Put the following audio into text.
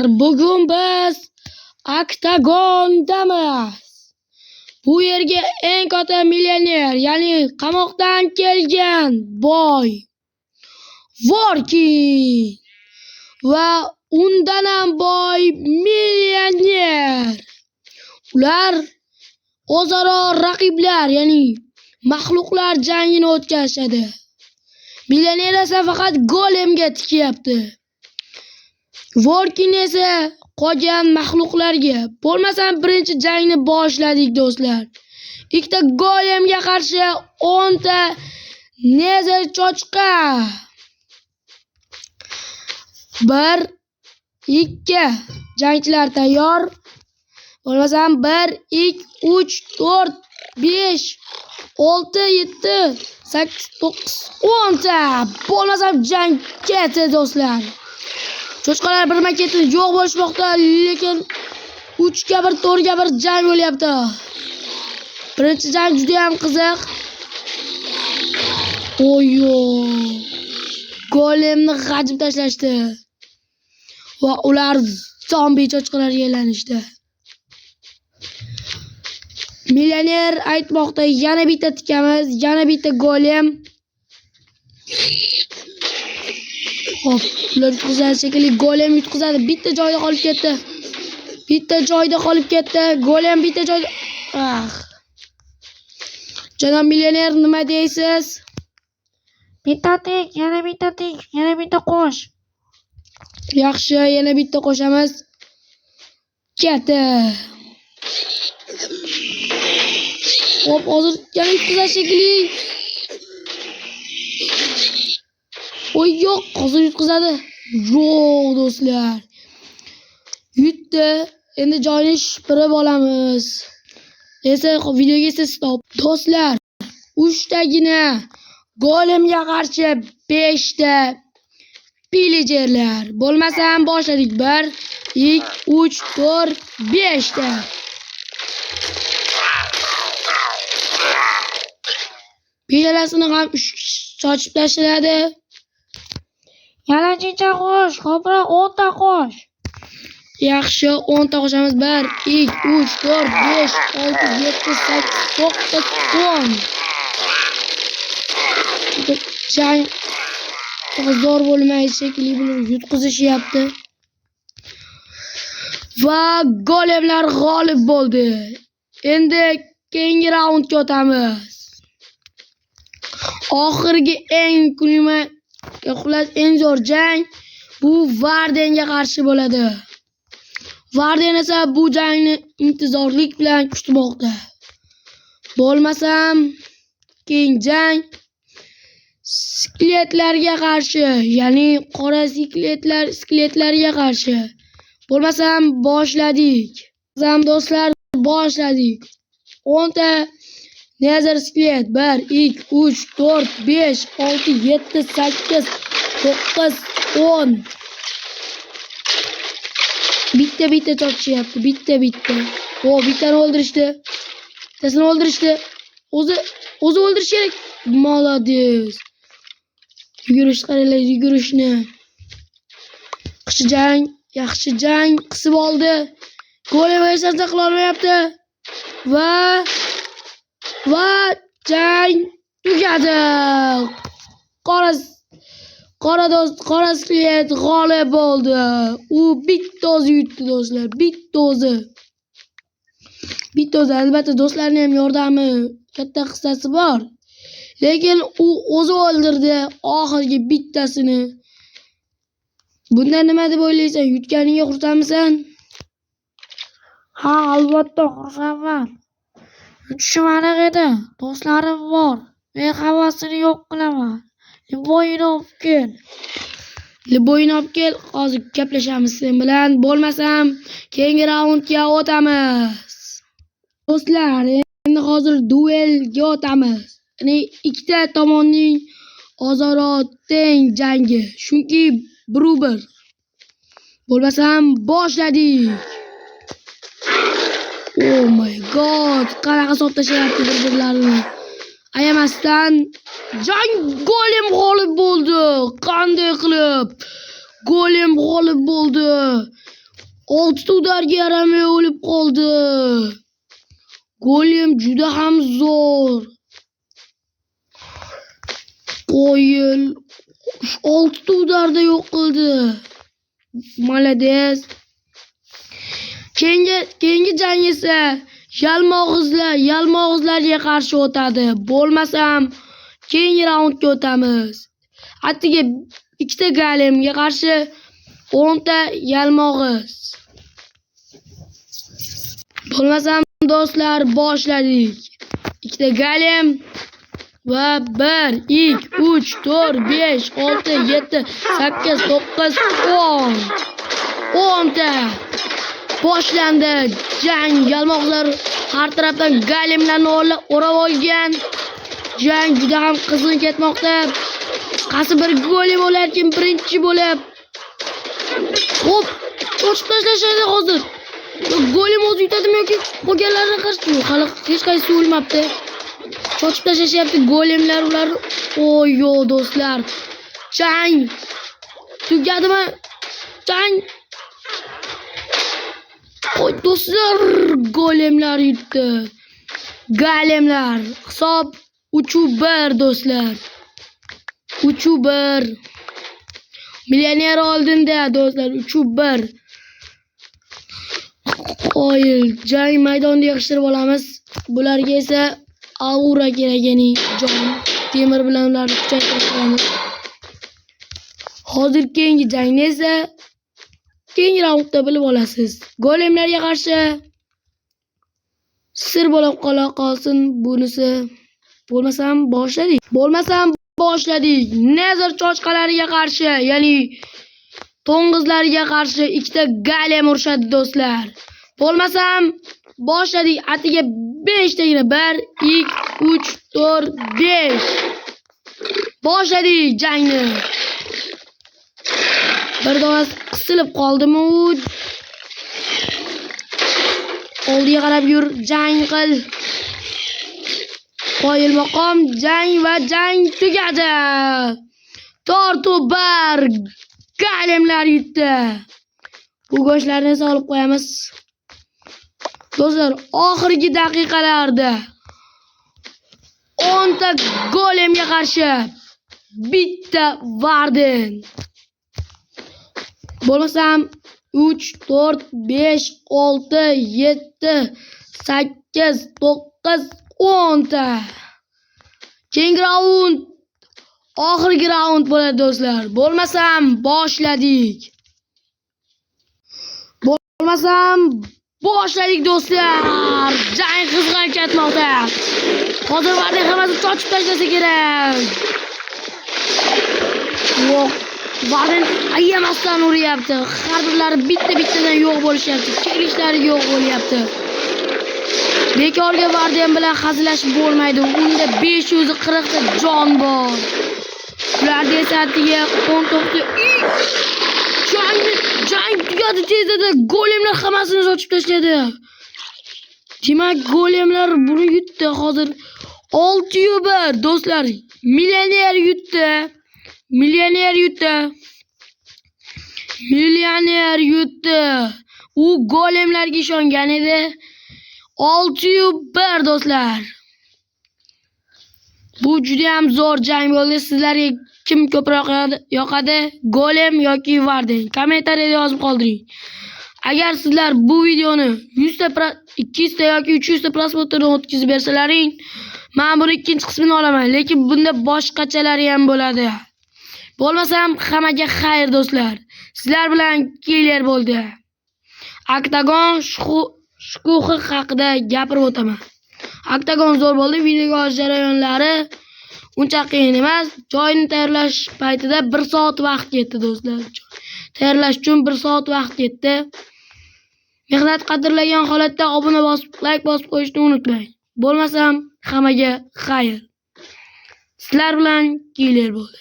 Bugun biz Oktagondamiz. Bu yerga eng katta millioner, ya'ni qamoqdan kelgan boy Vorkin va undan ham boy millioner. Ular o'zaro raqiblar, ya'ni maxluqlar jangini o'tkazishadi. Millioner esa faqat golemga tikyapti. Vorkin esa qolgan maxluqlarga. Bo'lmasam birinchi jangni boshladik do'stlar. Ikkita golemga qarshi 10 ta Nether cho'chqa. 1 2 jangchilar tayyor. Bo'lmasam 1 2 3 4 5 6 7 8 9 10 ta. Bo'lmasam jang ketdi do'stlar. Cho'chqalar birma-ketma yo'q bo'lishmoqda, lekin 3 ga 1 4 ga 1 jang bo'lyapti. Birinchi jang juda ham qiziq. Oyo! Golemni g'ajib tashlashdi. Va ular zombi cho'chqalarga aylanishdi. Millioner aytmoqda, yana bitta tikamiz, yana bitta golem. Hop, ular yutqizadi shekilli, golem yutqizadi. Bitta joyda qolib ketdi. Bitta joyda qolib ketdi. Golem bitta joyda. Janob millioner, nima deysiz? Bitta tik, yana bitta tik, yana bitta qo'sh. Yaxshi, yana bitta qo'shamiz. Ketdi. Hop, hozir yana yutqizadi shekilli. Oy yo'q, hozir yutqizadi. Yo'q do'stlar. Yutdi. Endi joyni shipirib olamiz. Esa videoga esa stop. Do'stlar, 3 tagina golemga qarshi 5 ta pillagerlar. Bo'lmasam boshladik. 1 2 3 4 5 ta. Pillalasini ham sochib tashladi. Yana chincha qo'sh, ko'proq 10 ta qo'sh. Yaxshi, 10 ta qo'shamiz. 1 2 3 4 5 6 7 8 9 10. Jang zo'r bo'lmaydi shekilli, bular yutqizishyapti. Va golemlar g'olib bo'ldi. Endi keyingi raundga o'tamiz. Oxirgi eng kulma, xullas eng zo'r jang bu Vardenga qarshi bo'ladi. Varden esa bu jangni intizorlik bilan kutmoqda. Bo'lmasam keyingi jang skeletlarga qarshi, ya'ni qora skeletlarga qarshi. Bo'lmasam boshladik. Zam do'stlar, boshladik. 10 ta Nether skelet. 1 2 3 4 5 6 7 8 9 10. Bitta tortishyapti. Bitta. O, bittani o'ldirishdi. Bittasini o'ldirishdi. O'zi o'ldirish kerak. Молодец. Yugurish, qaranglar, yugurishni. Yaxshi jang qisib oldi. Golem esa qila olmayapti. Va jang tugadi. Qora skelet g'olib bo'ldi. U bitta o'zi yutdi do'stlar, bitta o'zi. Albatta do'stlarning ham yordami katta hissasi bor. Lekin u o'zi o'ldirdi oxirgi bittasini. Bundan nima deb o'ylaysan? Yutganiga xursandmisan? Ha, albatta xursandman. Yutishim aniq edi. Do'stlarim bor. Men havasini yo'q qilaman. Liboyini olib kel. Hozir gaplashamiz sen bilan. Bo'lmasam keyingi raundga o'tamiz. Do'stlar, endi hozir duelga o'tamiz. Ya'ni ikkita tomonning o'zaro teng jangi. Chunki 1-1. Bo'lmasam boshladik. Oh my god, qanaqa sotlashyapti bir-birlarini. Ayamasdan jang golem g'olib bo'ldi. Qanday qilib? Golem g'olib bo'ldi. 6 udarga yaramay o'lib qoldi. Golem juda ham zo'r. Qo'yil 6 udarda yo'q qildi. Malades. Keyingi jang esa yalmog'izlarga qarshi o'tadi. Bo'lmasam keyingi raundga o'tamiz. Attiga ikkita golemga qarshi 10 ta yalmog'iz. Bo'lmasam do'stlar boshladik. Ikkita golem va 1 2 3 4 5 6 7 8 9 10 ta boshlandi. Jang yalmoqlar har tarafdan golemlarni o'rab olgan. Jang juda ham qizg'in ketmoqda. Qaysi bir golem bo'larkin birinchi bo'lib. Xo'p, cho'chib tashlashadi hozir. Golem o'zi yutadimi yoki qolganlarni qarshi? Hali hech qaysi o'lmabdi. Cho'chib tashlashyapti golemlar ular. O'yo do'stlar. Jang tugadimi? Jang. Qo'y do'stlar, golemlar yutdi. Golemlar hisob 3-1 do'stlar. 3-1. Millioner oldinda do'stlar 3-1. Qo'yil jang maydonida yig'ishtirib olamiz. Bularga esa aura kerak, ya'ni jon temir bilan ularni kuchaytirib olamiz. Hozir keyingi jangni esa keyingi raundda bilib olasiz. Golemlarga qarshi sir bo'lib qolsin bunisi. Bo'lmasam boshladik. Nezar chochqalariga qarshi, ya'ni to'ng'izlarga qarshi ikkita golem urishadi do'stlar. Bo'lmasam boshladik. Atiga 5 tagina 1 2 3 4 5. Boshladik jangni. Bir dona qisilib qoldimi? Oldiga qarab yur, jang qil. Qo'yil maqom jang va jang tugadi. Tortubar golemlar yutdi. Bu go'shtlarni esa olib qo'yamiz. Do'stlar, oxirgi daqiqalarda 10 ta golemga qarshi bitta Varden. Bo'lmasam 3 4 5 6 7 8 9 10 ta. Keyingi raund oxirgi raund bo'ladi do'stlar. Bo'lmasam boshladik. Boshladik do'stlar. Jang qizg'in ketmoqda. Hozir Varden hammasi chochib tashlasa kerak. Yo'q. Varden ayamasdan uryapti. Har birlari bitta-bittadan yo'q bo'lishyapti. Kelishlari yo'q bo'lyapti. Bekorga Varden bilan hazillashib bo'lmaydi. Unda 540 ta jon bor. Ularda esa atiga 19 jang tugadi tezda. Golemlar hammasini sochib tashladi. Demak, golemlar buni yutdi. Hozir 6-1 do'stlar. Millioner yutdi. U golemlarga ishongan edi. 6-1 do'stlar. Bu juda ham zo'r jang bo'ldi. Sizlarga kim ko'proq yoqadi? Golem yoki Varden? Kommentariyada yozib qoldiring. Agar sizlar bu videoni 100 ta, 200 ta yoki 300 ta prosmotdan o'tkazib bersalaring, men buni ikkinchi qismini olaman, lekin bunda boshqachalari ham bo'ladi. Bo'lmasam hammaga xayr do'stlar. Sizlar bilan killer bo'ldi. Oktagon shukuhi haqida gapirib o'taman. Oktagon zo'r bo'ldi. Videoga olish jarayonlari uncha qiyin emas. Joyini tayyorlash paytida 1 soat vaqt ketdi do'stlar. Tayyorlash uchun 1 soat vaqt ketdi. Mehnat qadrlagan holatda obuna bosib, like bosib qo'yishni unutmang. Bo'lmasam hammaga xayr. Sizlar bilan killer bo'ldi.